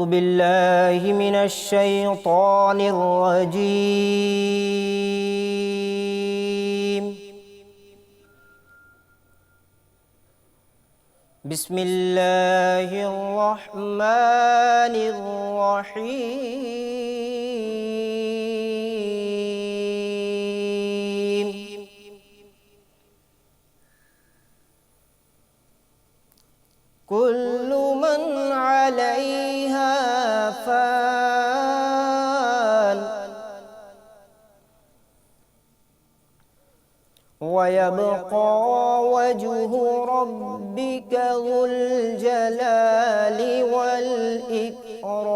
بالله من الشيطان الرجيم. بسم الله الرحمن الرحيم. كل من عليها فان ويبقى وجه ربك ذو الجلال والإكرام.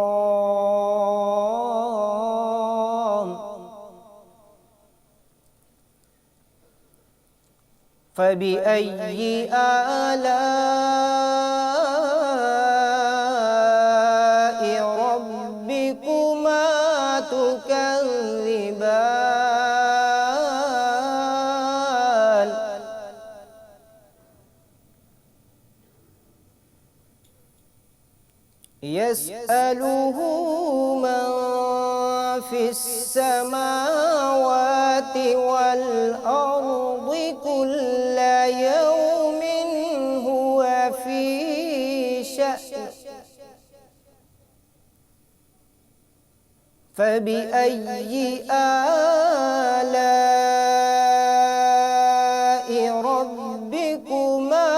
فبأي آلاء ربكما تكذبان؟ يسأله من في السماوات والأرض كل يوم هو في شأن. فبأي آلاء ربكما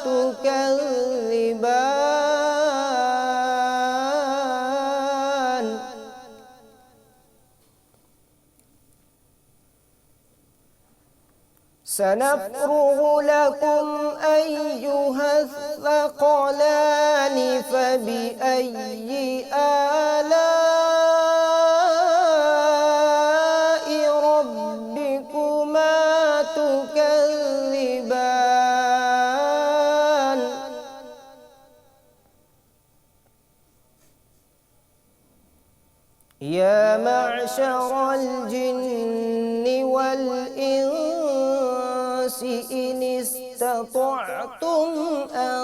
تكذبان؟ سنفرغ لكم أيها الثقلان. فبأي آلاء ربكما تكذبان؟ يا معشر الجن والإنس إن استطعتم أن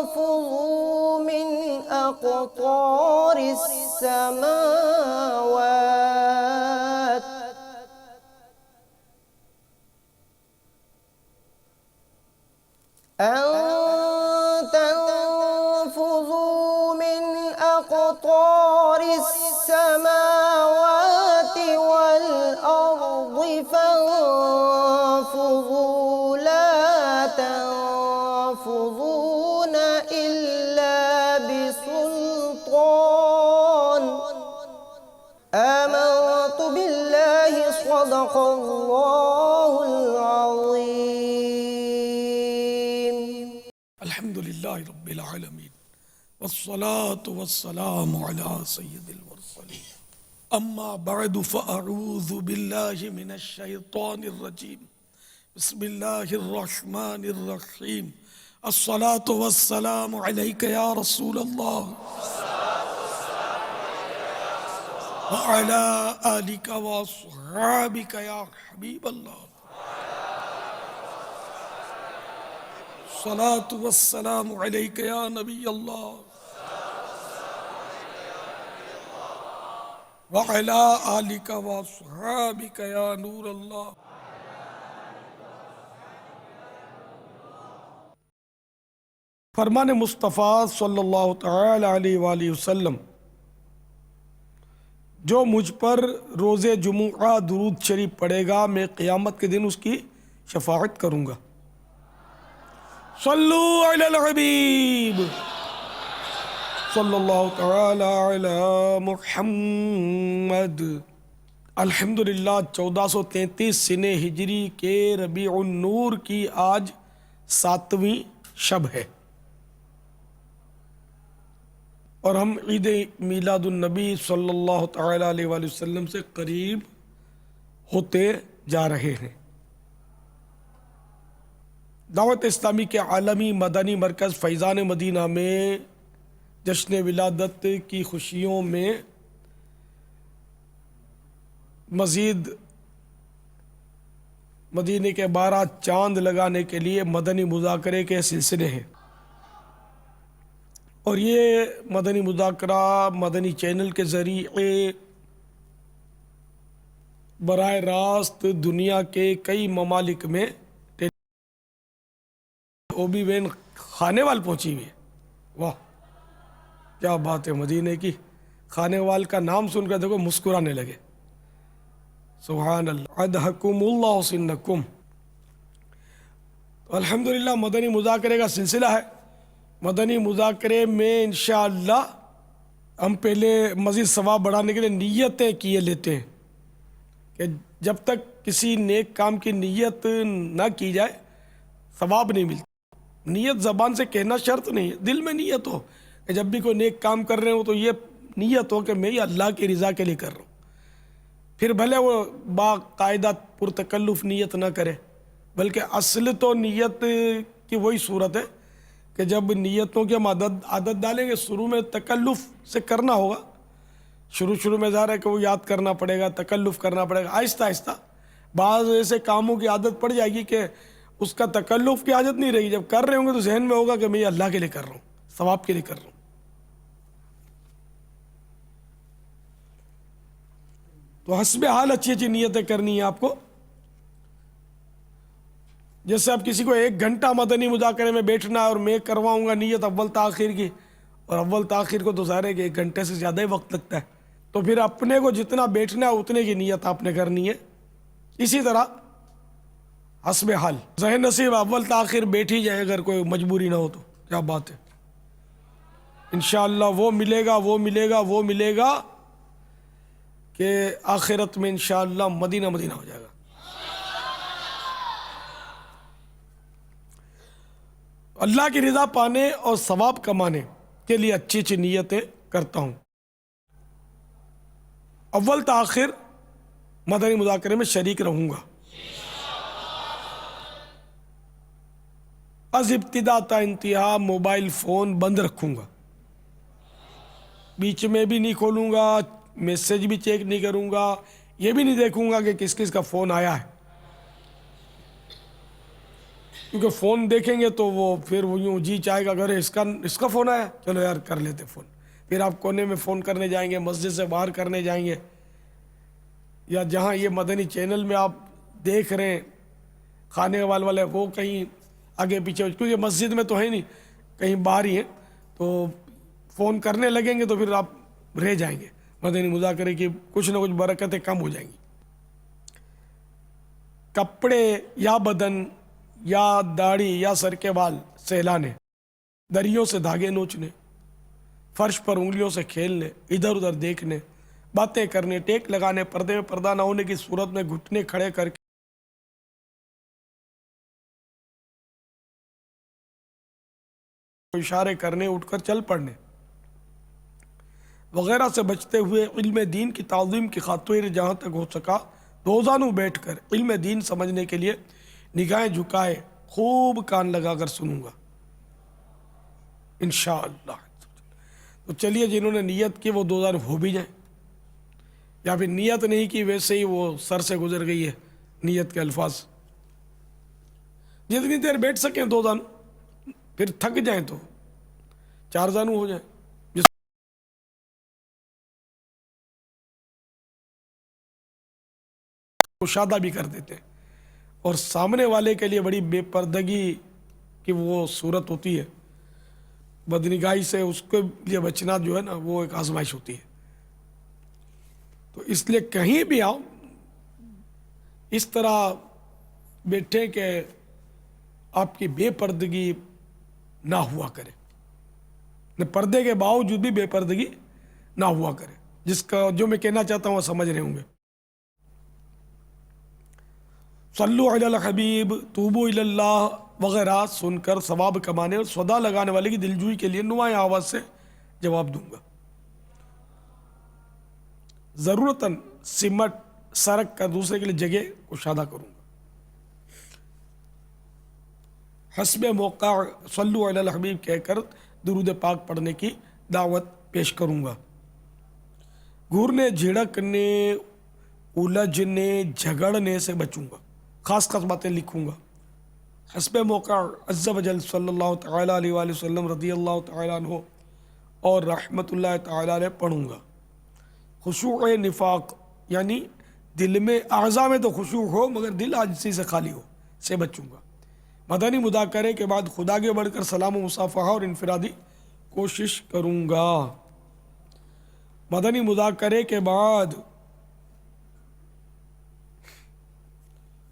تنفذوا من أقطار السماوات والأرض فانفذوا لا تنفذون إلا بسلطان. آمنت بالله صدق الله العظيم. الحمد لله رب العالمين والصلاة والسلام على سيد المرسلين. اما بعد فاعوذ باللہ من الشیطان الرجیم. بسم اللہ الرحمن الرحیم. الصلاة والسلام علیک یا رسول اللہ وعلى آلک واصحابک یا حبیب اللہ. الصلاة والسلام علیک یا نبی اللہ وعلى آلک واصحابک یا نور اللہ. فرمان مصطفیٰ صلی اللہ تعالی علیہ وآلہ وسلم: جو مجھ پر روز جمعہ درود شریف پڑھے گا میں قیامت کے دن اس کی شفاعت کروں گا. صلو علی الحبیب صلی اللہ تعالی علی محمد. الحمدللہ 1433 سنہ ہجری کے ربیع النور کی آج 7ویں شب ہے اور ہم عید میلاد النبی صلی اللہ تعالی علیہ وآلہ وسلم سے قریب ہوتے جا رہے ہیں. دعوت اسلامی کے عالمی مدنی مرکز فیضان مدینہ میں جشن ولادت کی خوشیوں میں مزید مدینے کے 12 چاند لگانے کے لیے مدنی مذاکرے کے سلسلے ہیں اور یہ مدنی مذاکرہ مدنی چینل کے ذریعے براہ راست دنیا کے کئی ممالک میں اوبی وین خانے وال پہنچی ہوئی ہے. واہ کیا بات ہے، مدینے کی خانے وال کا نام سن کر دیکھو مسکرانے لگے. سبحان اللہ، ادھکم اللہ سنکم. تو الحمدللہ مدنی مذاکرے کا سلسلہ ہے. مدنی مذاکرے میں انشاءاللہ ہم پہلے مزید ثواب بڑھانے کے لیے نیتیں کیے لیتے ہیں کہ جب تک کسی نیک کام کی نیت نہ کی جائے ثواب نہیں ملتا. نیت زبان سے کہنا شرط نہیں ہے، دل میں نیت ہو کہ جب بھی کوئی نیک کام کر رہے ہو تو یہ نیت ہو کہ میں یہ اللہ کی رضا کے لیے کر رہا ہوں. پھر بھلے وہ باقاعدہ پرتکلف نیت نہ کرے، بلکہ اصل تو نیت کی وہی صورت ہے کہ جب نیتوں کی ہم عادت ڈالیں گے. شروع میں تکلف سے کرنا ہوگا، شروع میں ظاہر ہے کہ وہ یاد کرنا پڑے گا، تکلف کرنا پڑے گا. آہستہ آہستہ بعض ایسے کاموں کی عادت پڑ جائے گی کہ اس کا تکلف کی عادت نہیں رہے گی. جب کر رہے ہوں گے تو ذہن میں ہوگا کہ میں یہ اللہ کے لیے کر رہا ہوں، ثواب کے لیے کر رہا ہوں. تو حسب حال اچھی اچھی نیتیں کرنی ہیں آپ کو. جیسے اب کسی کو 1 گھنٹہ مدنی مذاکرے میں بیٹھنا ہے اور میں کرواؤں گا نیت اول تاخیر کی، اور اول تاخیر کو تو ظاہر ہے کہ 1 گھنٹے سے زیادہ ہی وقت لگتا ہے. تو پھر اپنے کو جتنا بیٹھنا ہے اتنے کی نیت آپ نے کرنی ہے. اسی طرح حسب حال ذہن نصیب اول تاخیر بیٹھ ہی جائے، اگر کوئی مجبوری نہ ہو تو کیا بات ہے. انشاءاللہ وہ ملے گا کہ آخرت میں انشاءاللہ مدینہ ہو جائے گا. اللہ کی رضا پانے اور ثواب کمانے کے لیے اچھی اچھی نیتیں کرتا ہوں. اول تاخیر مدنی مذاکرے میں شریک رہوں گا. از ابتدا تا انتہا موبائل فون بند رکھوں گا، بیچ میں بھی نہیں کھولوں گا، میسج بھی چیک نہیں کروں گا، یہ بھی نہیں دیکھوں گا کہ کس کس کا فون آیا ہے. کیونکہ فون دیکھیں گے تو وہ پھر وہ یوں جی چاہے گا اگر اس کا فون آیا چلو یار کر لیتے فون. پھر آپ کونے میں فون کرنے جائیں گے، مسجد سے باہر کرنے جائیں گے، یا جہاں یہ مدنی چینل میں آپ دیکھ رہے ہیں خانے والے وہ کہیں آگے پیچھے، کیونکہ مسجد میں تو ہے نہیں، کہیں باہر ہی ہیں، تو فون کرنے لگیں گے تو پھر آپ رہ جائیں گے. مدنی مذاکرے کی کچھ نہ کچھ برکتیں کم ہو جائیں گی. کپڑے یا بدن یا داڑھی یا سر کے بال سہلانے، دریوں سے دھاگے نوچنے، فرش پر انگلیوں سے کھیلنے، ادھر ادھر دیکھنے، باتیں کرنے، ٹیک لگانے، پردے میں پردہ نہ ہونے کی صورت میں گھٹنے کھڑے کر کے اشارے کرنے، اٹھ کر چل پڑنے وغیرہ سے بچتے ہوئے علم دین کی تعظیم کی خاطر جہاں تک ہو سکا روزانہ بیٹھ کر علم دین سمجھنے کے لیے نگاہیں جھکائے خوب کان لگا کر سنوں گا انشاءاللہ. تو چلیے جنہوں نے نیت کی وہ 2000 ہو بھی جائیں، یا پھر نیت نہیں کی ویسے ہی وہ سر سے گزر گئی ہے نیت کے الفاظ. جتنی دیر بیٹھ سکیں 2000، پھر تھک جائیں تو 4000 ہو جائیں. مشاہدہ بھی کر دیتے ہیں، اور سامنے والے کے لیے بڑی بے پردگی کی وہ صورت ہوتی ہے، بدنگاہی سے اس کے لیے بچنا جو ہے نا وہ ایک آزمائش ہوتی ہے. تو اس لیے کہیں بھی آؤ اس طرح بیٹھے کہ آپ کی بے پردگی نہ ہوا کرے، پردے کے باوجود بھی بے پردگی نہ ہوا کرے. جس کا جو میں کہنا چاہتا ہوں وہ سمجھ رہے ہوں گے. صلو علی الحبیب، توبو الی اللہ وغیرہ سن کر ثواب کمانے اور صدا لگانے والے کی دلجوئی کے لیے نمایاں آواز سے جواب دوں گا. ضرورتاً سمٹ سرک کر دوسرے کے لیے جگہ کشادہ کروں گا. حسب موقع صلو علی الحبیب کہہ کر درود پاک پڑھنے کی دعوت پیش کروں گا. گھورنے، جھڑکنے، الجھنے، جھگڑنے سے بچوں گا. خاص باتیں لکھوں گا. حسب موقع عز و جل صلی اللہ تعالیٰ علیہ وآلہ وسلم رضی اللہ تعالیٰ عنہ اور رحمت اللہ تعالی علیہ پڑھوں گا۔ خشوع نفاق یعنی دل میں، اعضاء میں تو خشوع ہو مگر دل عاجزی سے خالی ہو، سے بچوں گا۔ مدنی مذاکرے کے بعد خدا کے بڑھ کر سلام و مصافحہ اور انفرادی کوشش کروں گا۔ مدنی مذاکرے کے بعد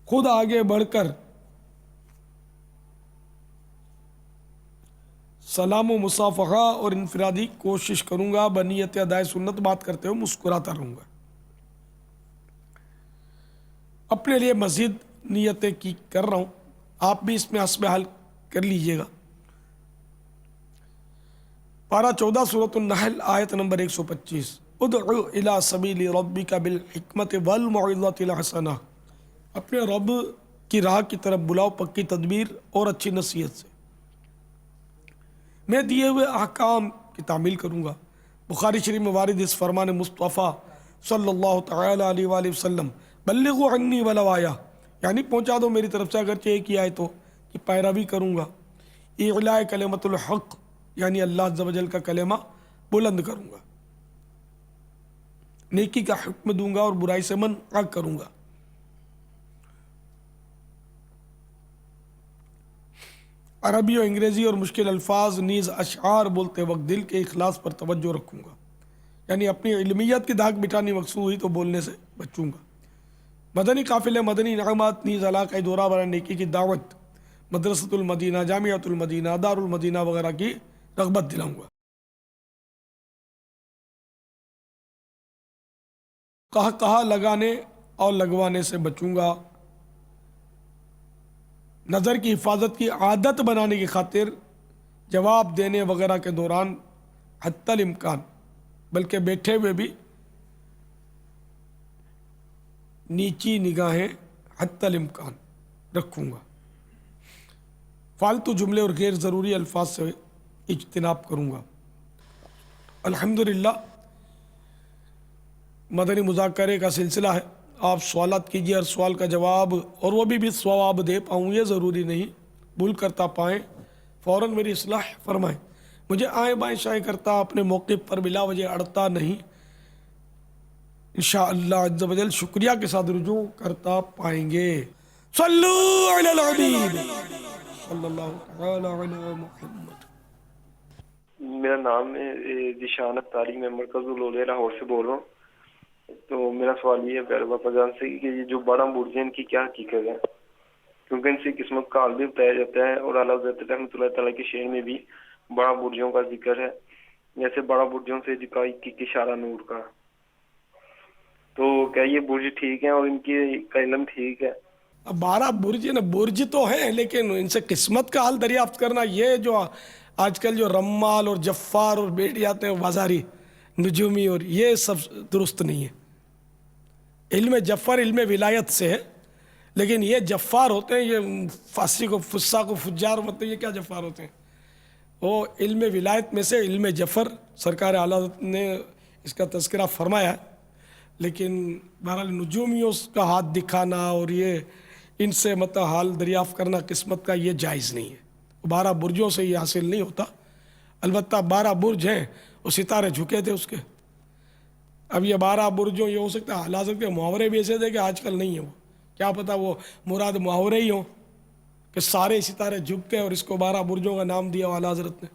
خود آگے بڑھ کر سلام و مصافحہ اور انفرادی کوشش کروں گا، بنیت ادائے سنت بات کرتے ہوئے مسکراتا رہوں گا۔ اپنے لیے مزید نیتیں کی کر رہا ہوں، آپ بھی اس میں حسب حال کر لیجئے گا۔ پارہ 14 سورۃ النحل آیت نمبر 125، ادعو الی سبیل ربک بالحکمت والموعظۃ الحسنہ، اپنے رب کی راہ کی طرف بلاؤ پکی تدبیر اور اچھی نصیحت سے۔ میں دیے ہوئے احکام کی تعمیل کروں گا۔ بخاری شریف میں وارد اس فرمان مصطفیٰ صلی اللہ تعالی علیہ وآلہ وسلم، بلغوا عنی ولو آیہ، یعنی پہنچا دو میری طرف سے اگرچہ ایک ہی آئے تو، کہ پیروی کروں گا۔ اعلاء کلمۃ الحق، یعنی اللہ عز و جل کا کلمہ بلند کروں گا۔ نیکی کا حکم دوں گا اور برائی سے منع کروں گا۔ عربی و انگریزی اور مشکل الفاظ نیز اشعار بولتے وقت دل کے اخلاص پر توجہ رکھوں گا، یعنی اپنی علمیت کی داغ مٹانی مقصود ہوئی تو بولنے سے بچوں گا۔ مدنی قافلے، مدنی انعامات نیز علاقہ دورہ برائے نیکی کی دعوت، مدرسۃ المدینہ، جامعۃ المدینہ، دار المدینہ وغیرہ کی رغبت دلاؤں گا۔ کہا لگانے اور لگوانے سے بچوں گا۔ نظر کی حفاظت کی عادت بنانے کی خاطر جواب دینے وغیرہ کے دوران حتی الامکان، بلکہ بیٹھے ہوئے بھی نیچی نگاہیں حتی الامکان رکھوں گا۔ فالتو جملے اور غیر ضروری الفاظ سے اجتناب کروں گا۔ الحمدللہ مدنی مذاکرے کا سلسلہ ہے، آپ سوالات کیجیے، ہر سوال کا جواب اور وہ بھی ثواب دے پاؤں یہ ضروری نہیں، بھول کرتا پائیں فوراً میری اصلاح فرمائیں۔ مجھے آئیں بائیں شائیں کرتا اپنے موقف پر بلا وجہ اڑتا نہیں، انشاءاللہ عز و جل شکریہ کے ساتھ رجوع کرتا پائیں گے۔ صلو علی الحبیب صلی اللہ تعالی علی محمد۔ میرا نام ہے ذیشان اختاری، میں مرکز الاولیاء لاہور سے بول رہا ہوں۔ تو میرا سوال یہ ہے پیارے باپا جان سے کہ یہ جو 12 برج ہیں ان کی کیا حقیقت ہے، کیونکہ ان سے قسمت کا حال بھی بتایا جاتا ہے، اور اعلیٰ حضرت رحمۃ اللہ تعالیٰ کے شعر میں بھی 12 برجوں کا ذکر ہے، جیسے 12 برجوں سے جکا کی اشارہ نور کا۔ تو کیا یہ برج ٹھیک ہیں اور ان کی کا علم ٹھیک ہے؟ اب 12 برج نا، برج تو ہیں لیکن ان سے قسمت کا حال دریافت کرنا، یہ جو آج کل جو رمال اور جفار اور بیٹھ جاتے ہیں بازاری نجومی، اور یہ سب درست نہیں ہے۔ علم جفار علم ولایت سے ہے، لیکن یہ جفار ہوتے ہیں، یہ فاسق و فساق و فجار ہوتے ہیں، یہ کیا جفار ہوتے ہیں؟ وہ علم ولایت میں سے علم جفر سرکار اعلیٰ نے اس کا تذکرہ فرمایا ہے، لیکن بہرحال نجومیوں کا ہاتھ دکھانا اور یہ ان سے مطلب حال دریافت کرنا قسمت کا، یہ جائز نہیں ہے۔ 12 برجوں سے یہ حاصل نہیں ہوتا، البتہ 12 برج ہیں، وہ ستارے جھکے تھے اس کے۔ اب یہ 12 برجوں یہ ہو سکتا ہے اعلیٰ حضرت کے محاورے بھی ایسے تھے کہ آج کل نہیں ہے، وہ کیا پتہ وہ مراد محاورے ہی ہوں کہ سارے ستارے جھک کے اور اس کو 12 برجوں کا نام دیا اعلیٰ حضرت نے۔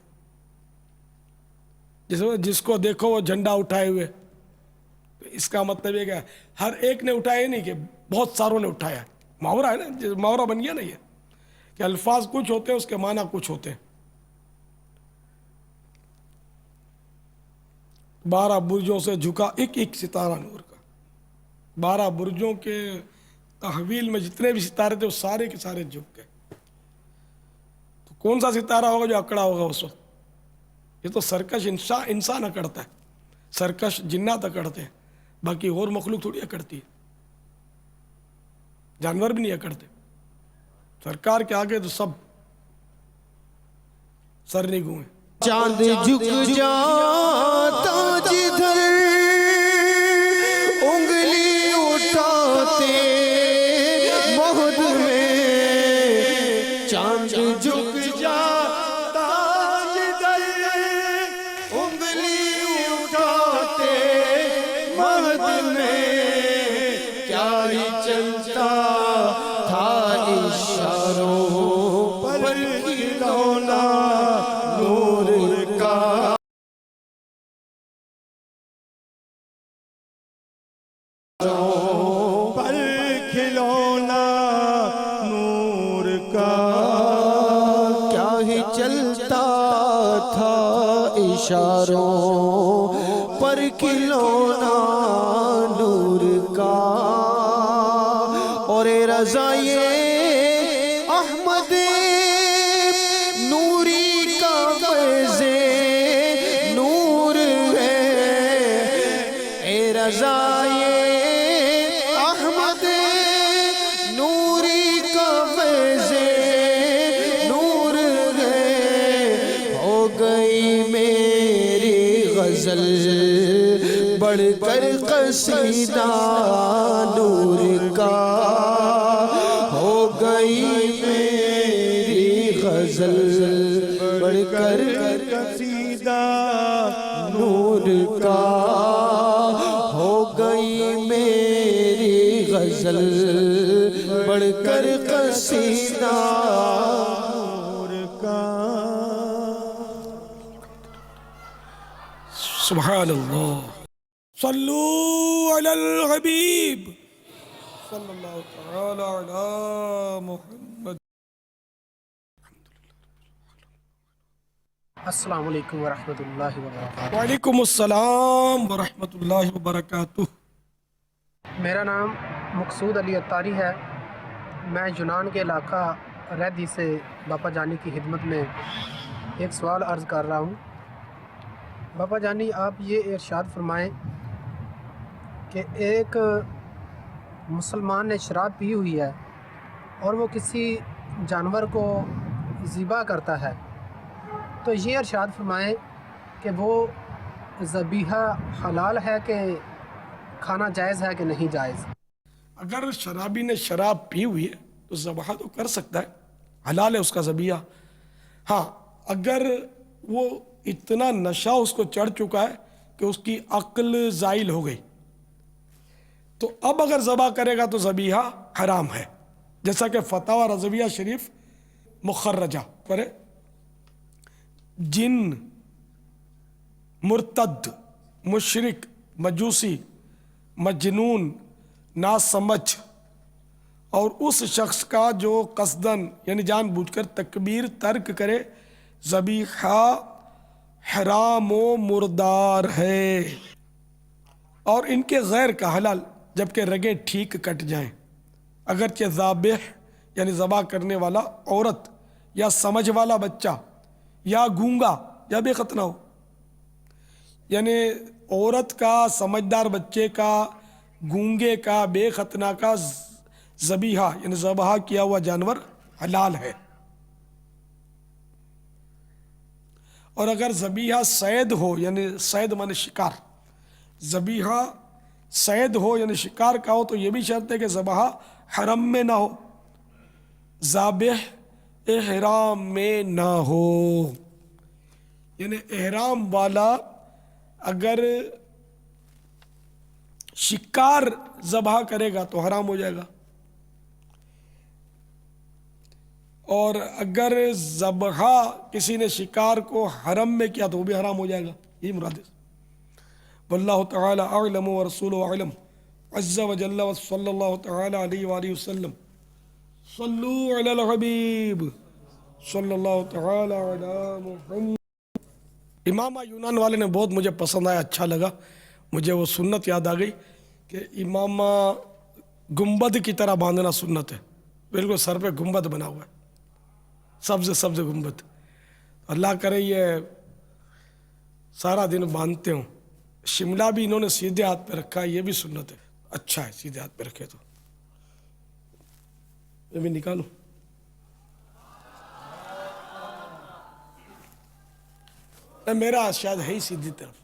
جس کو دیکھو وہ جھنڈا اٹھائے ہوئے، تو اس کا مطلب یہ کہ ہر ایک نے اٹھایا نہیں کہ بہت ساروں نے اٹھایا، محاورہ ہے نا، محاورہ بن گیا نا یہ کہ الفاظ کچھ ہوتے ہیں اس کے معنی کچھ ہوتے ہیں۔ 12 برجوں سے جھکا ایک ایک ستارہ نور کا۔ 12 برجوں کے تحویل میں جتنے بھی ستارے تھے وہ سارے کے سارے جھک گئے۔ تو کون سا ستارہ ہوگا جو اکڑا ہوگا اس وقت؟ یہ تو سرکش انسان اکڑتا ہے، سرکش جنات اکڑتے ہیں، باقی اور مخلوق تھوڑی اکڑتی ہے، جانور بھی نہیں اکڑتے۔ سرکار کے آگے تو سب سرنگوں ہیں۔ چاند جھک جاتا جدھر انگلی اٹھاتے مہد میں، چاند جھک جاتا جدھر انگلی ہی چلتا تھا اشاروں پر کھلونا نور کا پر کھلونا نور کا کیا ہی چلتا تھا اشاروں پر کھلونا نور کا اور رضائے احمد نوری کا فیض نور ہے اے رضائے احمد نوری کا فیض نور ہے ہو گئی میری غزل بڑھ کر قصیدہ نور کا ہو گئی میری غزل بڑھ کر قصیدہ نور کا ہو گئی میری غزل بڑھ کر قصیدہ نور کا سبحان اللہ صلو علی الحبیب صلی اللہ تعالی علی محمد. السلام علیکم ورحمۃ اللہ وبرکاتہ. وعلیکم السلام ورحمۃ اللہ وبرکاتہ. میرا نام مقصود علی اتاری ہے. میں یونان کے علاقہ ریدی سے باپا جانی کی خدمت میں ایک سوال عرض کر رہا ہوں. باپا جانی آپ یہ ارشاد فرمائیں کہ ایک مسلمان نے شراب پی ہوئی ہے اور وہ کسی جانور کو ذبح کرتا ہے تو یہ ارشاد فرمائیں کہ وہ ذبیحہ حلال ہے کہ کھانا جائز ہے کہ نہیں جائز؟ اگر شرابی نے شراب پی ہوئی ہے تو ذبح تو کر سکتا ہے، حلال ہے اس کا ذبیحہ. ہاں اگر وہ اتنا نشہ اس کو چڑھ چکا ہے کہ اس کی عقل زائل ہو گئی تو اب اگر ذبح کرے گا تو ذبیحہ حرام ہے، جیسا کہ فتاوی رضویہ شریف مخرجہ پر جن، مرتد، مشرک، مجوسی، مجنون، ناسمجھ اور اس شخص کا جو قصداً یعنی جان بوجھ کر تکبیر ترک کرے ذبیحہ حرام و مردار ہے، اور ان کے غیر کا حلال جبکہ رگیں ٹھیک کٹ جائیں. اگرچہ ذابح یعنی ذبح کرنے والا عورت یا سمجھ والا بچہ یا گونگا یا بے خط نہ ہو، یعنی عورت کا، سمجھدار بچے کا، گونگے کا، بے ختنہ کا ذبیحہ یعنی ذبح کیا ہوا جانور حلال ہے. اور اگر ذبیحہ صید ہو یعنی صید مانے شکار، ذبیحہ صید ہو یعنی شکار کا ہو تو یہ بھی شرط ہے کہ ذبح حرم میں نہ ہو، ذابح احرام میں نہ ہو. یعنی احرام والا اگر شکار ذبح کرے گا تو حرام ہو جائے گا، اور اگر ذبح کسی نے شکار کو حرم میں کیا تو وہ بھی حرام ہو جائے گا. یہی مراد ہے. واللہ تعالی اعلم ورسولہ اعلم عز وجل وصلی اللہ تعالی علیہ وآلہ وسلم. صلو علی الحبیب صلی اللہ تعالی علی محمد. امامہ یونان والے نے بہت مجھے پسند آیا، اچھا لگا. مجھے وہ سنت یاد آ گئی کہ امامہ گنبد کی طرح باندھنا سنت ہے. بالکل سر پہ گنبد بنا ہوا ہے، سبز سبز گنبد. اللہ کرے یہ سارا دن باندھتے ہوں. شملہ بھی انہوں نے سیدھے ہاتھ پہ رکھا ہے، یہ بھی سنت ہے. اچھا ہے سیدھے ہاتھ پہ رکھے تو. یہ بھی نکالوں. میرا شاید ہے ہی سیدھی طرف.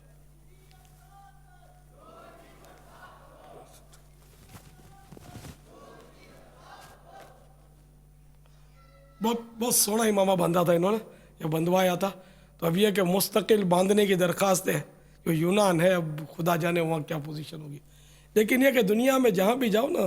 بہت سونا امامہ باندھا تھا انہوں نے، یہ بندھوایا تھا. تو اب یہ کہ مستقل باندھنے کی درخواست ہے. جو یونان ہے اب خدا جانے وہاں کیا پوزیشن ہوگی. لیکن یہ کہ دنیا میں جہاں بھی جاؤ نا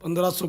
1500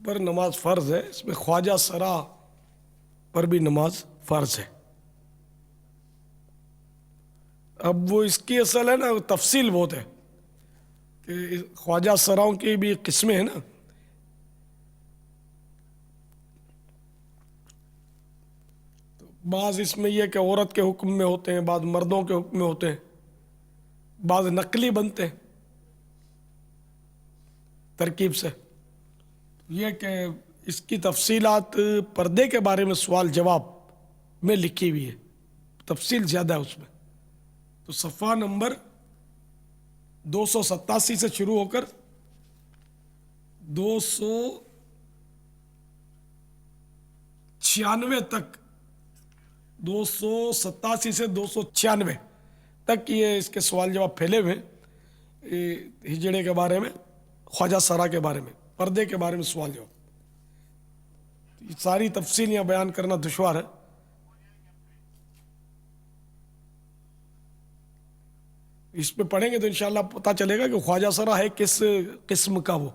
پر نماز فرض ہے، اس میں خواجہ سرا پر بھی نماز فرض ہے. اب وہ اس کی اصل ہے نا تفصیل بہت ہے کہ خواجہ سراؤں کی بھی قسمیں ہیں نا. تو بعض اس میں یہ کہ عورت کے حکم میں ہوتے ہیں، بعض مردوں کے حکم میں ہوتے ہیں، بعض نقلی بنتے ہیں ترکیب سے. یہ کہ اس کی تفصیلات پردے کے بارے میں سوال جواب میں لکھی ہوئی ہے، تفصیل زیادہ ہے اس میں. تو صفحہ نمبر 287 سے شروع ہو کر 296 تک، 287 سے 296 تک یہ اس کے سوال جواب پھیلے ہوئے ہیں. ہجڑے کے بارے میں، خواجہ سرا کے بارے میں، پردے کے بارے میں سوال جواب. یہ ساری تفصیل یہاں بیان کرنا دشوار ہے. اس پہ پڑھیں گے تو انشاءاللہ پتہ چلے گا کہ خواجہ سرا ہے کس قسم کا. وہ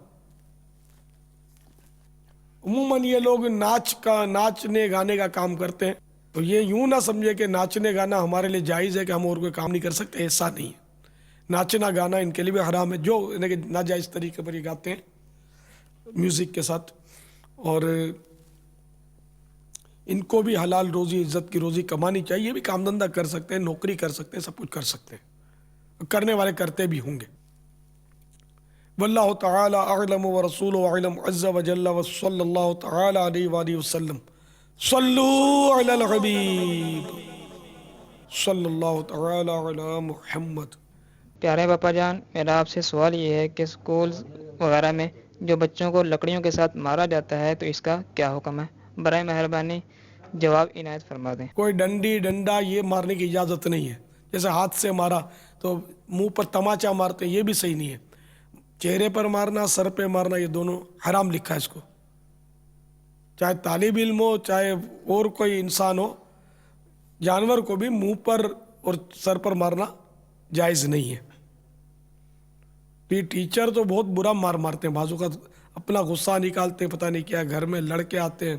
عموماً یہ لوگ ناچنے گانے کا کام کرتے ہیں. تو یہ یوں نہ سمجھے کہ ناچنے گانا ہمارے لیے جائز ہے کہ ہم اور کوئی کام نہیں کر سکتے، ایسا نہیں ہے. ناچنا گانا ان کے لیے بھی حرام ہے جو ناجائز طریقے پر یہ گاتے ہیں میوزک کے ساتھ. اور ان کو بھی حلال روزی، عزت کی روزی کمانی چاہیے، بھی کام دھندہ کر سکتے ہیں، نوکری کر سکتے ہیں، سب کچھ کر سکتے ہیں، کرنے والے کرتے بھی ہوں گے. واللہ تعالی اعلم ورسولہ اعلم عز وجل وصلی اللہ تعالی علیہ وآلہ وسلم. صلو علی الحبیب صلی اللہ تعالی علی محمد. پیارے باپا جان، میرا آپ سے سوال یہ ہے کہ اسکول وغیرہ میں جو بچوں کو لکڑیوں کے ساتھ مارا جاتا ہے تو اس کا کیا حکم ہے؟ برائے مہربانی جواب عنایت فرما دیں. کوئی ڈنڈی ڈنڈا یہ مارنے کی اجازت نہیں ہے. جیسے ہاتھ سے مارا تو منہ پر تماچا مارتے ہیں، یہ بھی صحیح نہیں ہے. چہرے پر مارنا، سر پہ مارنا، یہ دونوں حرام لکھا ہے اس کو. چاہے طالب علم ہو، چاہے اور کوئی انسان ہو، جانور کو بھی منہ پر اور سر پر مارنا جائز نہیں ہے. یہ ٹیچر تو بہت برا مار مارتے ہیں، بعضوں کا اپنا غصہ نکالتے ہیں، پتہ نہیں کیا، گھر میں لڑکے آتے ہیں،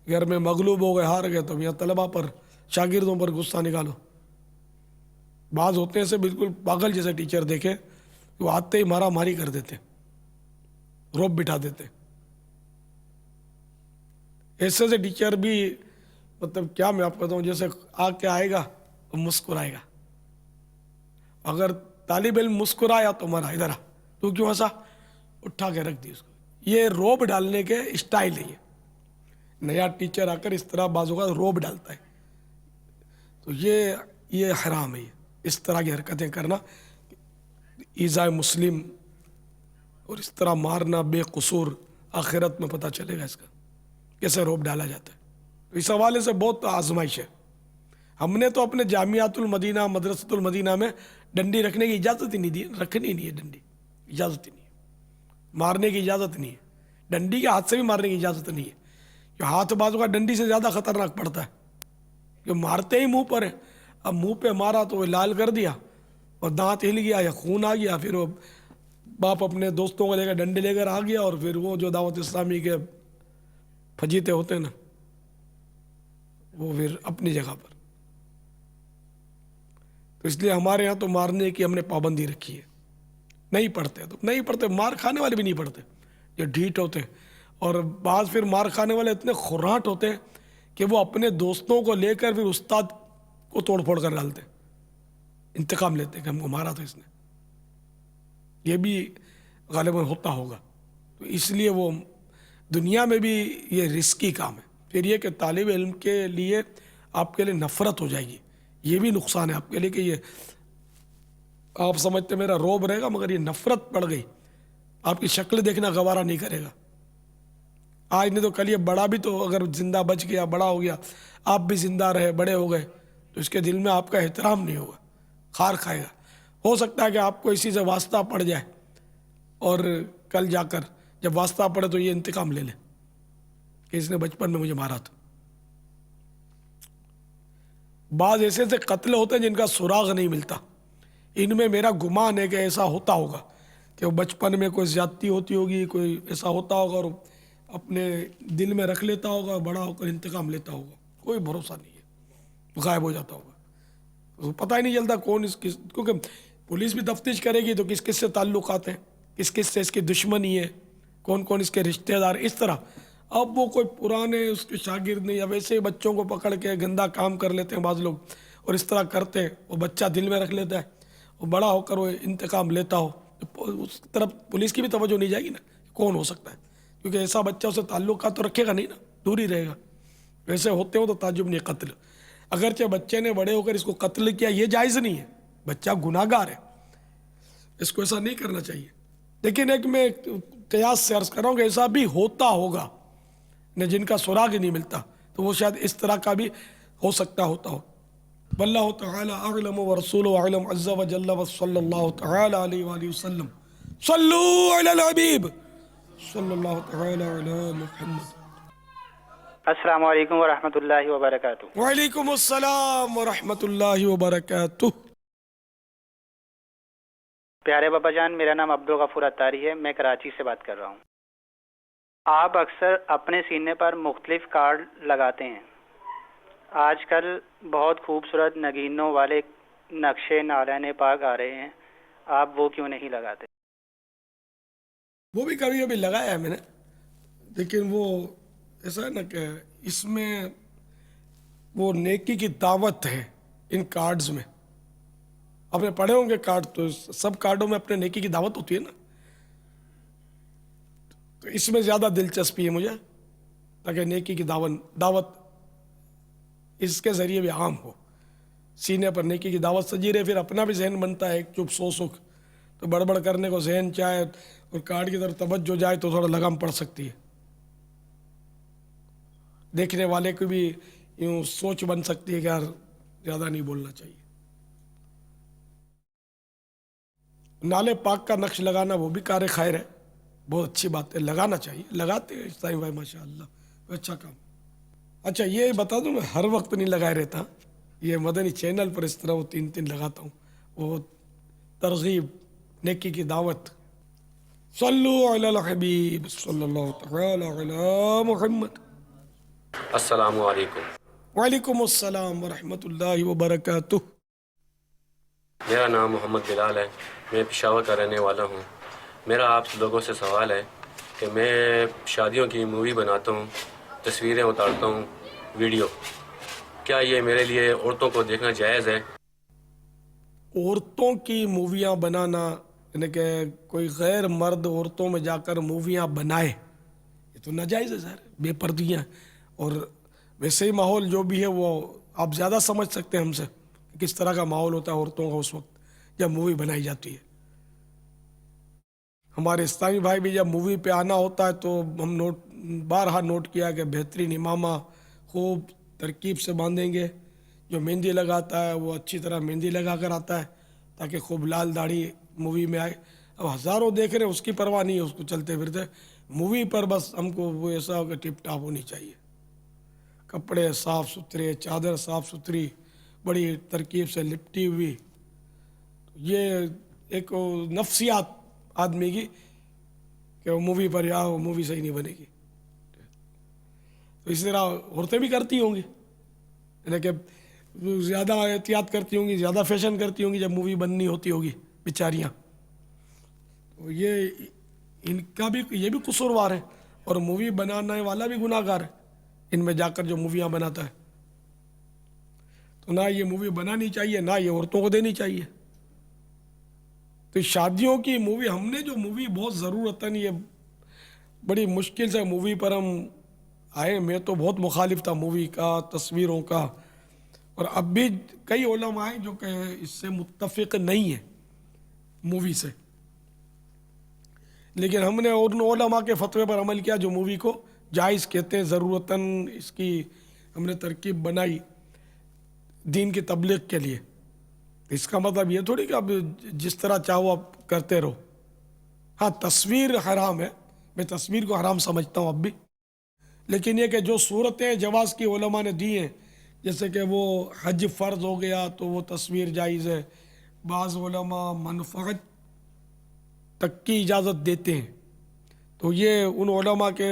گھر میں مغلوب ہو گئے، ہار گئے، تو یہاں طلبہ پر، شاگردوں پر غصہ نکالو. بعض ہوتے ہیں سے بالکل پاگل جیسے ٹیچر دیکھے، وہ آتے ہی مارا ماری کر دیتے، روب بٹھا دیتے. ایسے سے ٹیچر بھی مطلب کیا میں آپ کہتا ہوں، جیسے آ کے آئے گا تو مسکرائے گا. اگر طالب علم مسکرایا تو مارا، ادھر آ، تو کیوں ایسا، اٹھا کے رکھ دی اس کو. یہ روب ڈالنے کے اسٹائل ہے. یہ نیا ٹیچر آ کر اس طرح بازو کا روب ڈالتا ہے، تو یہ حرام ہے. اس طرح کی حرکتیں کرنا، ایذاء مسلم اور اس طرح مارنا بے قصور، آخرت میں پتہ چلے گا اس کا کیسے روب ڈالا جاتا ہے. تو اس حوالے سے بہت آزمائش ہے. ہم نے تو اپنے جامعات المدینہ، مدرسۃ المدینہ میں ڈنڈی رکھنے کی اجازت ہی نہیں دی، رکھنی نہیں ہے ڈنڈی، اجازت ہی نہیں ہے، مارنے کی اجازت نہیں ہے. ڈنڈی کے ہاتھ سے بھی مارنے کی اجازت نہیں ہے، کہ ہاتھ بازو کا ڈنڈی سے زیادہ خطرناک پڑتا ہے، کہ مارتے ہی منہ پر ہے. اب منہ پہ مارا تو وہ لال کر دیا اور دانت ہل گیا یا خون آ گیا، پھر وہ باپ اپنے دوستوں کو لے کر ڈنڈے لے کر آ گیا، اور پھر وہ جو دعوت اسلامی کے فجیتے ہوتے ہیں نا، وہ پھر اپنی جگہ پر. تو اس لیے ہمارے ہاں تو مارنے کی ہم نے پابندی رکھی ہے. نہیں پڑھتے تو نہیں پڑھتے، مار کھانے والے بھی نہیں پڑھتے، یہ ڈھیٹ ہوتے ہیں. اور بعض پھر مار کھانے والے اتنے خراٹ ہوتے ہیں کہ وہ اپنے دوستوں کو لے کر پھر استاد کو توڑ پھوڑ کر ڈالتے، انتقام لیتے کہ ہم کو مارا تھا اس نے. یہ بھی غالباً ہوتا ہوگا. تو اس لیے وہ دنیا میں بھی یہ رسکی کام ہے. پھر یہ کہ طالب علم کے لیے آپ کے لیے نفرت ہو جائے گی، یہ بھی نقصان ہے آپ کے لیے، کہ یہ آپ سمجھتے میرا روب رہے گا، مگر یہ نفرت پڑ گئی، آپ کی شکل دیکھنا گوارا نہیں کرے گا. آج نہیں تو کل یہ بڑا بھی تو اگر زندہ بچ گیا، بڑا ہو گیا، آپ بھی زندہ رہے، بڑے ہو گئے، تو اس کے دل میں آپ کا احترام نہیں ہوگا، خار کھائے گا. ہو سکتا ہے کہ آپ کو اسی سے واسطہ پڑ جائے، اور کل جا کر جب واسطہ پڑے تو یہ انتقام لے لے کہ اس نے بچپن میں مجھے مارا تھا. بعض ایسے سے قتل ہوتے ہیں جن کا سراغ نہیں ملتا. ان میں میرا گمان ہے کہ ایسا ہوتا ہوگا کہ وہ بچپن میں کوئی زیادتی ہوتی ہوگی، کوئی ایسا ہوتا ہوگا، اور اپنے دل میں رکھ لیتا ہوگا, بڑا ہو کر انتقام لیتا ہوگا, کوئی بھروسہ نہیں ہے, غائب ہو جاتا ہوگا, تو پتہ ہی نہیں چلتا کون کیونکہ پولیس بھی تفتیش کرے گی تو کس کس سے تعلقات ہیں, کس کس سے اس کی دشمنی ہے, کون کون اس کے رشتہ دار, اس طرح. اب وہ کوئی پرانے اس کے شاگرد نہیں, یا ویسے بچوں کو پکڑ کے گندا کام کر لیتے ہیں بعض لوگ, اور اس طرح کرتے ہیں, وہ بچہ دل میں رکھ لیتا ہے, اور بڑا ہو کر وہ انتقام لیتا ہو, اس طرف پولیس کی بھی توجہ نہیں جائے گی نا, کون ہو سکتا ہے, کیونکہ ایسا بچہ اسے تعلقات تو رکھے گا نہیں نا, دور ہی رہے گا. ویسے ہوتے ہو تو تعجب نہیں. قتل اگرچہ بچے نے بڑے ہو کر اس کو قتل کیا, یہ جائز نہیں ہے, بچہ گناہ گار ہے, اس کو ایسا نہیں کرنا چاہیے. لیکن ایک میں قیاس سے عرض کر رہا ہوں کہ ایسا بھی ہوتا ہوگا نہ, جن کا سراغ نہیں ملتا, تو وہ شاید اس طرح کا بھی ہو سکتا ہوتا ہو. واللہ تعالی اعلم ورسولہ اعلم عز وجل وصلی اللہ تعالی علیہ وآلہ وسلم. صلو علی الحبیب صلی اللہ تعالی علی محمد. السلام علیکم ورحمۃ اللہ وبرکاتہ. وعلیکم السلام ورحمۃ اللہ وبرکاتہ. پیارے بابا جان, میرا نام عبدالغفور اتاری ہے, میں کراچی سے بات کر رہا ہوں. آپ اکثر اپنے سینے پر مختلف کارڈ لگاتے ہیں. آج کل بہت خوبصورت نگینوں والے نقشے نالین پاک آ رہے ہیں, آپ وہ کیوں نہیں لگاتے؟ وہ بھی کبھی کبھی لگایا ہے میں نے, لیکن وہ ایسا ہے نا کہ اس میں وہ نیکی کی دعوت ہے ان کارڈز میں. آپ نے پڑھے ہوں گے کارڈ, تو سب کارڈوں میں اپنے نیکی کی دعوت ہوتی ہے نا, تو اس میں زیادہ دلچسپی ہے مجھے, تاکہ نیکی کی دعوت اس کے ذریعے بھی عام ہو. سینے پر نیکی کی دعوت سجی رہے, پھر اپنا بھی ذہن بنتا ہے ایک چپ سو سکھ, تو بڑبڑ کرنے کو ذہن چاہے اور کارڈ کی طرف توجہ جائے تو تھوڑا لگام پڑ سکتی ہے. دیکھنے والے کو بھی یوں سوچ بن سکتی ہے کہ یار زیادہ نہیں بولنا چاہیے. نالے پاک کا نقش لگانا وہ بھی کار خیر ہے, بہت اچھی بات ہے, لگانا چاہیے, لگاتے ہیں اسلام بھائی ماشاء اللہ, اچھا کام. اچھا یہ بتا دوں, میں ہر وقت نہیں لگائے رہتا, یہ مدنی چینل پر اس طرح وہ 3 لگاتا ہوں, وہ ترغیب, نیکی کی دعوت. صلو علی الحبیب صلی اللہ تعالی علی محمد. السلام علیکم. وعلیکم السلام ورحمۃ اللہ وبرکاتہ. میرا نام محمد بلال ہے, میں پشاور کا رہنے والا ہوں. میرا آپ لوگوں سے سوال ہے کہ میں شادیوں کی مووی بناتا ہوں, تصویریں اتارتا ہوں, ویڈیو, کیا یہ میرے لیے عورتوں کو دیکھنا جائز ہے؟ عورتوں کی موویاں بنانا, یعنی کہ کوئی غیر مرد عورتوں میں جا کر موویاں بنائے, یہ تو ناجائز ہے سر, بے پردگیاں. اور ویسے ہی ماحول جو بھی ہے وہ آپ زیادہ سمجھ سکتے ہیں ہم سے, کس طرح کا ماحول ہوتا ہے عورتوں کا اس وقت جب مووی بنائی جاتی ہے. ہمارے اسلامی بھائی بھی جب مووی پہ آنا ہوتا ہے تو ہم بارہا نوٹ کیا کہ بہترین امامہ خوب ترکیب سے باندھیں گے, جو مہندی لگاتا ہے وہ اچھی طرح مہندی لگا کر آتا ہے تاکہ خوب لال داڑھی مووی میں آئے. اب ہزاروں دیکھ رہے ہیں, اس کی پرواہ نہیں ہے, اس کو چلتے پھرتے. مووی پر بس ہم کو وہ ایسا ہو کہ ٹپ ٹاپ ہونی چاہیے, کپڑے صاف ستھرے, چادر صاف ستھری, بڑی ترکیب سے لپٹی ہوئی. یہ ایک نفسیات آدمی کی کہ وہ مووی پر یا وہ مووی صحیح نہیں بنے گی. تو اس طرح عورتیں بھی کرتی ہوں گی, یعنی کہ زیادہ احتیاط کرتی ہوں گی, زیادہ فیشن کرتی ہوں گی جب مووی بننی ہوتی ہوگی بیچاریاں. تو یہ ان کا بھی یہ بھی قصوروار ہے, اور مووی بنانے والا بھی گناہ گار ہے ان میں جا کر جو موویاں بناتا ہے. تو نہ یہ مووی بنانی چاہیے, نہ یہ عورتوں کو دینی چاہیے. تو شادیوں کی مووی, ہم نے جو مووی بہت ضرورت ہے, یہ بڑی مشکل سے مووی پر ہم آئے. میں تو بہت مخالف تھا مووی کا, تصویروں کا, اور اب بھی کئی علماء ہیں جو کہ اس سے متفق نہیں ہیں مووی سے. لیکن ہم نے ان علماء کے فتوے پر عمل کیا جو مووی کو جائز کہتے ہیں. ضرورتاً اس کی ہم نے ترکیب بنائی دین کی تبلیغ کے لیے. اس کا مطلب یہ تھوڑی کہ اب جس طرح چاہو آپ کرتے رہو. ہاں تصویر حرام ہے, میں تصویر کو حرام سمجھتا ہوں اب بھی, لیکن یہ کہ جو صورتیں جواز کی علماء نے دی ہیں, جیسے کہ وہ حج فرض ہو گیا تو وہ تصویر جائز ہے. بعض علماء منفعت تک کی اجازت دیتے ہیں, تو یہ ان علماء کے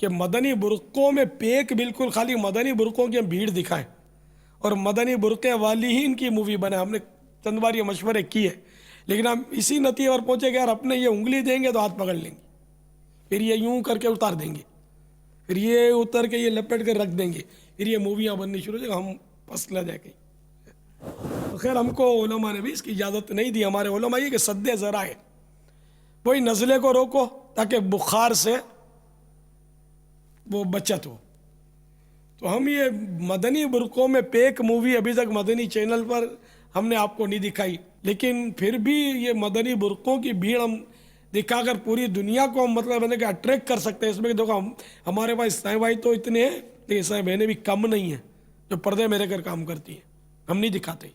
کہ مدنی برقعوں میں پیک بالکل خالی مدنی برقعوں کی ہم بھیڑ دکھائیں اور مدنی برقعے والی ہی ان کی مووی بنائیں. ہم نے چند بار یہ مشورے کیے لیکن ہم اسی نتیجے پر پہنچے کہ یار اپنے یہ انگلی دیں گے تو ہاتھ پکڑ لیں گے, پھر یہ یوں کر کے اتار دیں گے, پھر یہ اتر کے یہ لپیٹ کر رکھ دیں گے, پھر یہ موویاں بننی شروع ہو جائے گا, ہم پسلا جائے گی. تو خیر ہم کو علماء نے بھی اس کی اجازت نہیں دی. ہمارے علماء یہ کہ سد ذرائع وہی نزلے کو روکو تاکہ بخار سے وہ بچت ہو. تو ہم یہ مدنی برقعوں میں پیک مووی ابھی تک مدنی چینل پر ہم نے آپ کو نہیں دکھائی, لیکن پھر بھی یہ مدنی برقعوں کی بھیڑ ہم دکھا کر پوری دنیا کو ہم مطلب ہے کہ اٹریکٹ کر سکتے ہیں. اس میں کہ دیکھو ہمارے پاس اسلامی بھائی تو اتنے ہیں لیکن اسلامی بہنیں بھی کم نہیں ہیں جو پردے میرے کر کام کرتی ہیں, ہم نہیں دکھاتے.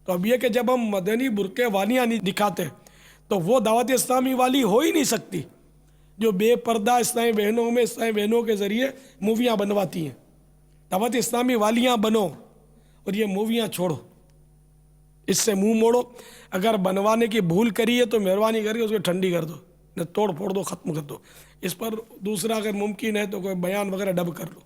تو اب یہ کہ جب ہم مدنی برقعے والیاں نہیں دکھاتے تو وہ دعوت اسلامی والی ہو ہی نہیں سکتی جو بے پردہ اسلامی بہنوں میں اسلامی بہنوں کے ذریعے موویاں بنواتی ہیں. دعوت اسلامی والیاں بنو اور یہ موویاں چھوڑو, اس سے منہ موڑو. اگر بنوانے کی بھول کری ہے تو مہربانی کر کے اس کو ٹھنڈی کر دو, نہ توڑ پھوڑ دو, ختم کر دو. اس پر دوسرا اگر ممکن ہے تو کوئی بیان وغیرہ ڈب کر لو.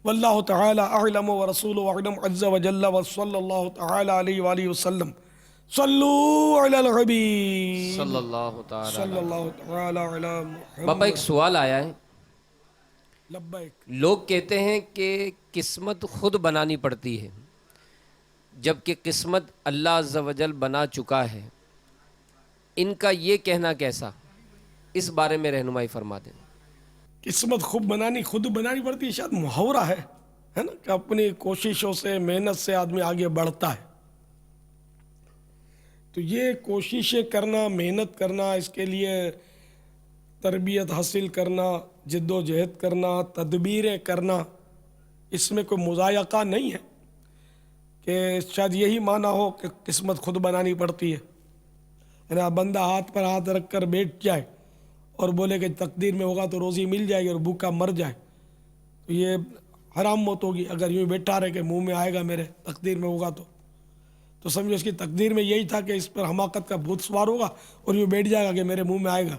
واللہ تعالی اعلم ورسولہ اعلم عز وجل وصلی اللہ تعالی علیہ وآلہ وسلم. صلو علی الحبیب صلی اللہ تعالی صلی اللہ تعالی علی محمد. باپا ایک سوال آیا ہے. لبیک. لوگ کہتے ہیں کہ قسمت خود بنانی پڑتی ہے جبکہ قسمت اللہ عز و جل بنا چکا ہے. ان کا یہ کہنا کیسا؟ اس بارے میں رہنمائی فرما دیں. قسمت خود بنانی پڑتی ہے, شاید محاورہ ہے نا, کہ اپنی کوششوں سے محنت سے آدمی آگے بڑھتا ہے. تو یہ کوششیں کرنا, محنت کرنا, اس کے لیے تربیت حاصل کرنا, جد و جہد کرنا, تدبیریں کرنا, اس میں کوئی مضایقہ نہیں ہے کہ شاید یہی معنی ہو کہ قسمت خود بنانی پڑتی ہے. یعنی بندہ ہاتھ پر ہاتھ رکھ کر بیٹھ جائے اور بولے کہ تقدیر میں ہوگا تو روزی مل جائے گی اور بھوکا مر جائے, تو یہ حرام موت ہوگی. اگر یوں بیٹھا رہے کہ منہ میں آئے گا میرے تقدیر میں ہوگا تو سمجھو اس کی تقدیر میں یہی تھا کہ اس پر حماقت کا بھوت سوار ہوگا اور یوں بیٹھ جائے گا کہ میرے منہ میں آئے گا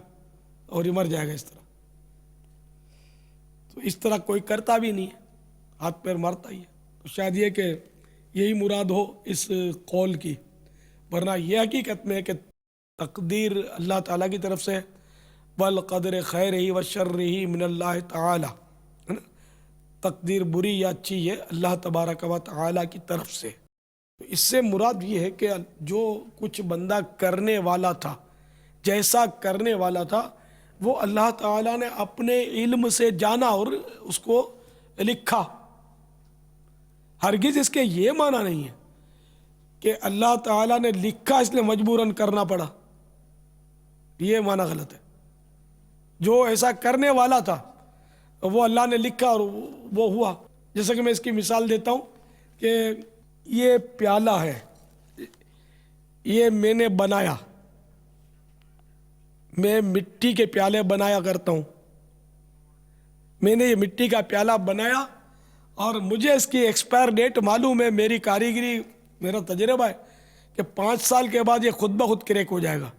اور یہ مر جائے گا اس طرح. تو اس طرح کوئی کرتا بھی نہیں ہے, ہاتھ پیر مارتا ہی ہے. تو شاید یہ کہ یہی مراد ہو اس قول کی, ورنہ یہ حقیقت میں کہ تقدیر اللہ تعالیٰ کی طرف سے, والقدر خیرہ و شرہ من اللہ تعالیٰ, تقدیر بری یا اچھی ہے اللہ تبارک و تعالیٰ کی طرف سے. تو اس سے مراد یہ ہے کہ جو کچھ بندہ کرنے والا تھا, جیسا کرنے والا تھا, وہ اللہ تعالیٰ نے اپنے علم سے جانا اور اس کو لکھا. ہرگز اس کے یہ معنی نہیں ہے کہ اللہ تعالیٰ نے لکھا اس لیے مجبوراً کرنا پڑا, یہ معنی غلط ہے. جو ایسا کرنے والا تھا وہ اللہ نے لکھا اور وہ ہوا. جیسا کہ میں اس کی مثال دیتا ہوں کہ یہ پیالہ ہے, یہ میں نے بنایا, میں مٹی کے پیالے بنایا کرتا ہوں. میں نے یہ مٹی کا پیالہ بنایا اور مجھے اس کی ایکسپائر ڈیٹ معلوم ہے. میری کاریگری, میرا تجربہ ہے کہ 5 سال کے بعد یہ خود بخود کریک ہو جائے گا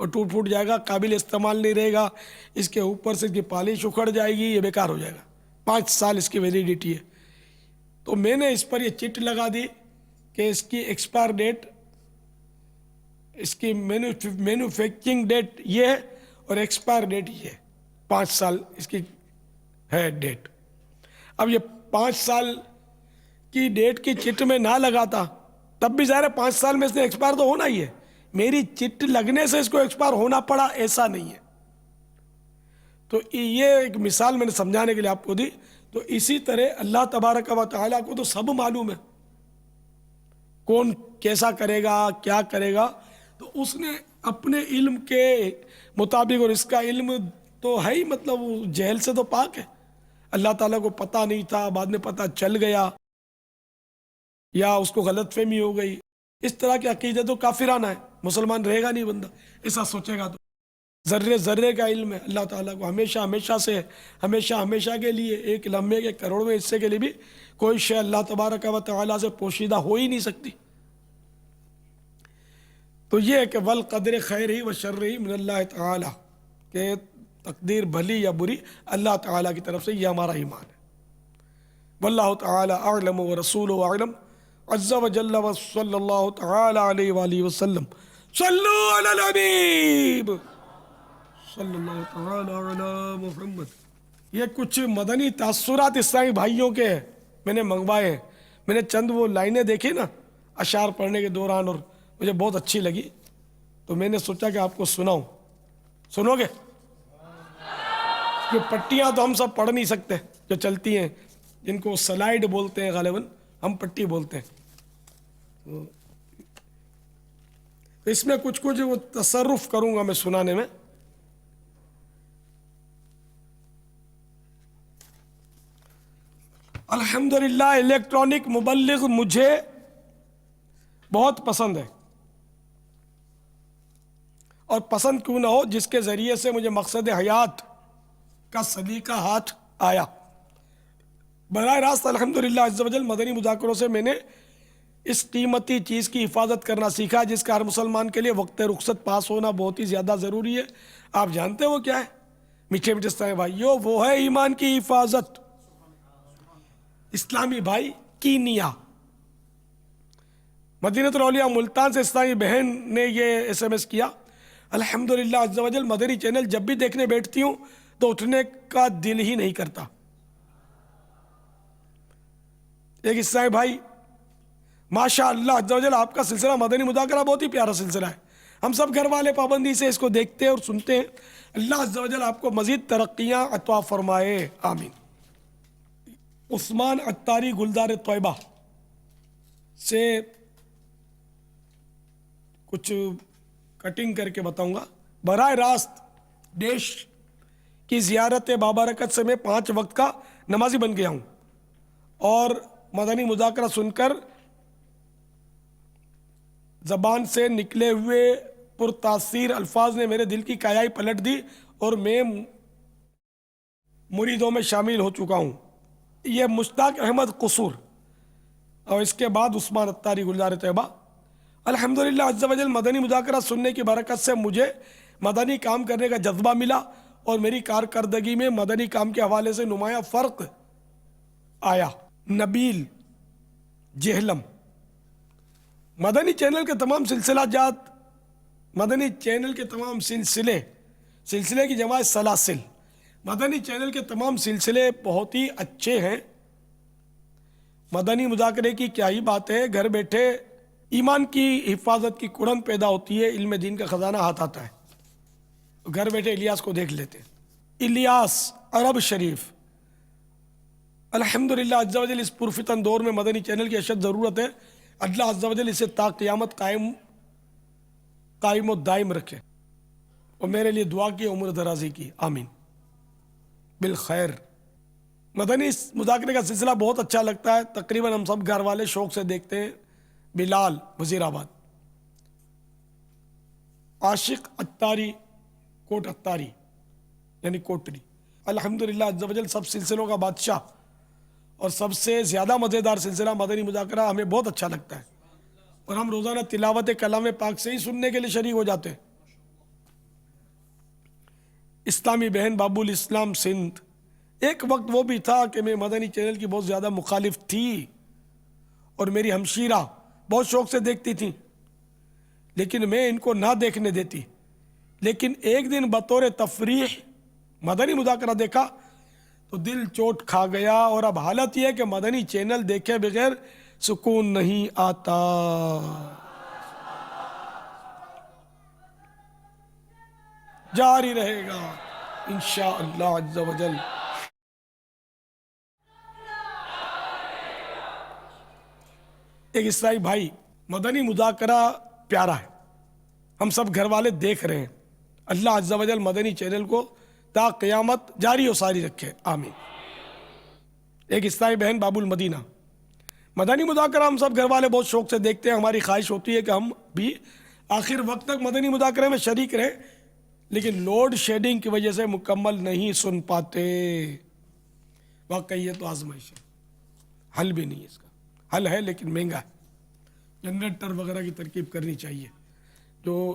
اور ٹوٹ پھوٹ جائے گا, قابل استعمال نہیں رہے گا. اس کے اوپر سے اس کی پالش اکھڑ جائے گی, یہ بیکار ہو جائے گا. 5 سال اس کی ویلیڈیٹی ہے. تو میں نے اس پر یہ چٹ لگا دی کہ اس کی ایکسپائر ڈیٹ, اس کی مینوفیکچرنگ ڈیٹ یہ ہے اور ایکسپائر ڈیٹ یہ ہے, 5 سال اس کی ہے ڈیٹ. اب یہ 5 سال کی ڈیٹ کی چٹ میں نہ لگاتا تب بھی ظاہر ہے 5 سال میں اس نے ایکسپائر تو ہونا ہی ہے. میری چٹ لگنے سے اس کو ایکسپائر ہونا پڑا ایسا نہیں ہے. تو یہ ایک مثال میں نے سمجھانے کے لیے آپ کو دی. تو اسی طرح اللہ تبارک و تعالیٰ کو تو سب معلوم ہے کون کیسا کرے گا, کیا کرے گا. تو اس نے اپنے علم کے مطابق, اور اس کا علم تو ہے ہی مطلب وہ جہل سے تو پاک ہے. اللہ تعالیٰ کو پتہ نہیں تھا, بعد میں پتہ چل گیا, یا اس کو غلط فہمی ہو گئی. اس طرح کے عقیدے تو کافرانہ ہے, مسلمان رہے گا نہیں بندہ ایسا سوچے گا. تو ذرے ذرے کا علم ہے اللہ تعالیٰ کو, ہمیشہ ہمیشہ سے, ہمیشہ ہمیشہ کے لیے, ایک لمحے کے کروڑویں حصے کے لیے بھی کوئی شے اللہ تبارک و تعالیٰ سے پوشیدہ ہو ہی نہیں سکتی. تو یہ ہے کہ والقدر خیرہ و شرہ من اللہ تعالیٰ. کہ تقدیر بھلی یا بری اللہ تعالیٰ کی طرف سے، یہ ہمارا ایمان ہے۔ واللہ تعالی اعلم ورسولہ اعلم عز وجل وصلی اللہ تعالی علیہ وآلہ وسلم۔ صلو علی الحبیب صلی اللہ تعالی علی محمد۔ یہ کچھ مدنی تاثرات اسلامی بھائیوں کے میں نے منگوائے ہیں۔ میں نے چند وہ لائنیں دیکھی نا اشعار پڑھنے کے دوران اور مجھے بہت اچھی لگی، تو میں نے سوچا کہ آپ کو سناؤں۔ سنو گے؟ کہ پٹیاں تو ہم سب پڑھ نہیں سکتے جو چلتی ہیں، جن کو سلائیڈ بولتے ہیں غالباً، ہم پٹی بولتے ہیں۔ تو اس میں کچھ وہ تصرف کروں گا میں سنانے میں۔ الحمدللہ الیکٹرانک مبلغ مجھے بہت پسند ہے، اور پسند کیوں نہ ہو، جس کے ذریعے سے مجھے مقصد حیات کا سلیقہ ہاتھ آیا۔ براہ راست الحمدللہ عز و جل مدنی مذاکروں سے میں نے اس قیمتی چیز کی حفاظت کرنا سیکھا، جس کا ہر مسلمان کے لیے وقت رخصت پاس ہونا بہت ہی زیادہ ضروری ہے۔ آپ جانتے وہ کیا ہے میٹھے میٹھے اسلامی بھائیوں؟ وہ ہے ایمان کی حفاظت۔ اسلامی بھائی کینیا، مدینہ الاولیاء ملتان سے اسلامی بہن نے یہ SMS کیا، الحمدللہ عز و جل مدنی چینل جب بھی دیکھنے بیٹھتی ہوں تو اٹھنے کا دل ہی نہیں کرتا۔ ایک اسلامی بھائی، ماشاء اللہ عز و جل آپ کا سلسلہ مدنی مذاکرہ بہت ہی پیارا سلسلہ ہے، ہم سب گھر والے پابندی سے اس کو دیکھتے اور سنتے ہیں۔ اللہ عز و جل آپ کو مزید ترقیاں عطا فرمائے، آمین۔ عثمان عطاری گلزار طیبہ سے کچھ کٹنگ کر کے بتاؤں گا۔ براہ راست دیش کی زیارت بابرکت سے میں 5 وقت کا نمازی بن گیا ہوں، اور مدنی مذاکرہ سن کر زبان سے نکلے ہوئے پرتاثیر الفاظ نے میرے دل کی کایائی پلٹ دی، اور میں مریدوں میں شامل ہو چکا ہوں۔ یہ مشتاق احمد قصور، اور اس کے بعد عثمان عطاری گلزار طیبہ۔ الحمدللہ عز و جل مدنی مذاکرہ سننے کی برکت سے مجھے مدنی کام کرنے کا جذبہ ملا، اور میری کارکردگی میں مدنی کام کے حوالے سے نمایاں فرق آیا۔ نبیل جہلم، مدنی چینل کے تمام سلسلہ جات، مدنی چینل کے تمام سلسلے کی جمع سلاسل، مدنی چینل کے تمام سلسلے بہت ہی اچھے ہیں۔ مدنی مذاکرے کی کیا ہی بات ہے، گھر بیٹھے ایمان کی حفاظت کی کڑن پیدا ہوتی ہے، علم دین کا خزانہ ہاتھ آتا ہے۔ گھر بیٹھے الیاس کو دیکھ لیتے ہیں۔ الیاس عرب شریف، الحمدللہ عز و جل اس پرفتن دور میں مدنی چینل کی اشد ضرورت ہے۔ اللہ عز و جل اسے تا قیامت قائم و دائم رکھے، اور میرے لیے دعا کی، عمر درازی کی، آمین بالخیر۔ مدنی مذاکرے کا سلسلہ بہت اچھا لگتا ہے، تقریباً ہم سب گھر والے شوق سے دیکھتے ہیں۔ بلال وزیر آباد، عاشق عطاری کوٹ عطاری یعنی کوٹری، الحمدللہ عز و جل سب سلسلوں کا بادشاہ، اور سب سے زیادہ مزیدار سلسلہ مدنی مذاکرہ ہمیں بہت اچھا لگتا ہے، اور ہم روزانہ تلاوت کلام پاک سے ہی سننے کے لیے شریک ہو جاتے ہیں۔ اسلامی بہن بابو الاسلام سندھ، ایک وقت وہ بھی تھا کہ میں مدنی چینل کی بہت زیادہ مخالف تھی، اور میری ہمشیرہ بہت شوق سے دیکھتی تھی، لیکن میں ان کو نہ دیکھنے دیتی۔ لیکن ایک دن بطور تفریح مدنی مذاکرہ دیکھا تو دل چوٹ کھا گیا، اور اب حالت یہ ہے کہ مدنی چینل دیکھے بغیر سکون نہیں آتا۔ جاری رہے گا انشاءاللہ عز و جل۔ ایک اسلامی بھائی، مدنی مذاکرہ پیارا ہے، ہم سب گھر والے دیکھ رہے ہیں، اللہ عز و جل مدنی چینل کو تا قیامت جاری و ساری رکھے، آمین۔ ایک اسلامی بہن بابو المدینہ، مدنی مذاکرہ ہم سب گھر والے بہت شوق سے دیکھتے ہیں، ہماری خواہش ہوتی ہے کہ ہم بھی آخر وقت تک مدنی مذاکرے میں شریک رہیں، لیکن لوڈ شیڈنگ کی وجہ سے مکمل نہیں سن پاتے۔ واقعی یہ تو آزمائش ہے، حل بھی نہیں ہے، اس کا حل ہے لیکن مہنگا ہے، جنریٹر وغیرہ کی ترکیب کرنی چاہیے جو